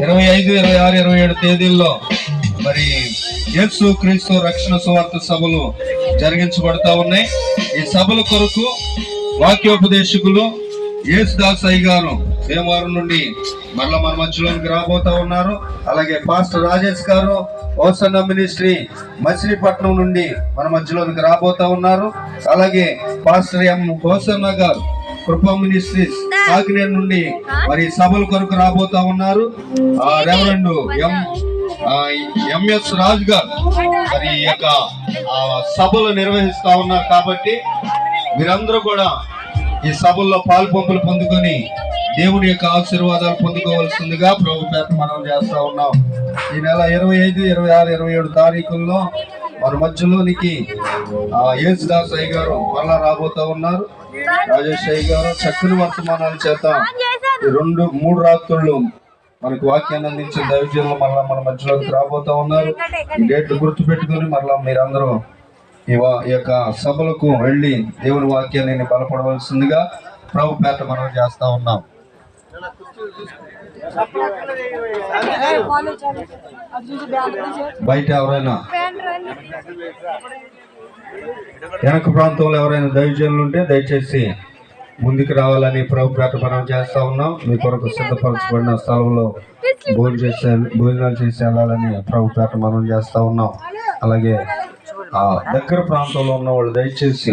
25, 26, 27 తేదీల్లో మరి యేసు క్రీస్తు రక్షణ సువార్త సభలు జరిగించబడతా ఉన్నాయి. ఈ సభల కొరకు వాక్యోపదేశకులు యేసుదాస్ అయ్య గారు భీమవరం నుండి మరలా మన మధ్యలోనికి రాబోతా ఉన్నారు. అలాగే పాస్టర్ రాజేష్ గారు హోసన్న మినిస్ట్రీ మచిలీపట్నం నుండి మన మధ్యలోనికి రాబోతా ఉన్నారు. అలాగే పాస్టర్ ఎం హోసన్న గారు కృపా మినిస్ట్రీస్ కాకినాడ నుండి మరి సభల కొరకు రాబోతా ఉన్నారు. రెవరెండ్ ఎంఎస్ రాజు గారు మరి ఈ యొక్క సభలు నిర్వహిస్తా ఉన్నారు. కాబట్టి మీరందరూ కూడా ఈ సభల్లో పాల్పంపులు పొందుకొని దేవుని యొక్క ఆశీర్వాదాలు పొందుకోవాల్సిందిగా ప్రభు పేట మనం చేస్తా ఉన్నాం. ఈ నెల 25, 26, 27 తారీఖుల్లో మన మధ్యలోనికి యేసుదాస్ అయ్య గారు మళ్ళా రాబోతా ఉన్నారు. రాజేష్ అయ్య గారు చక్కని వర్తమానాల చేత 2-3 రాత్రులు మనకు వాక్యాన్ని అందించే దైవజనులు మళ్ళా మన మధ్యలోకి రాబోతా ఉన్నారు. ఈ డేట్ గుర్తు పెట్టుకుని మళ్ళా మీరందరూ ఈ యొక్క సభలకు వెళ్ళి దేవుని వాక్యాన్ని బలపడవలసిందిగా ప్రభు పేట మనం చేస్తా ఉన్నాం. బయట ఎవరైనా వెనక ప్రాంతంలో ఎవరైనా దైవజనులు ఉంటే దయచేసి ముందుకు రావాలని ప్రభు పేట మనం చేస్తా ఉన్నాం. మీ కొరకు సిద్ధపరచబడిన స్థలంలో భోజనాలు చేసి వెళ్ళాలని ప్రభు పేట మనం చేస్తా ఉన్నాం. అలాగే దగ్గర ప్రాంతంలో ఉన్న వాళ్ళు దయచేసి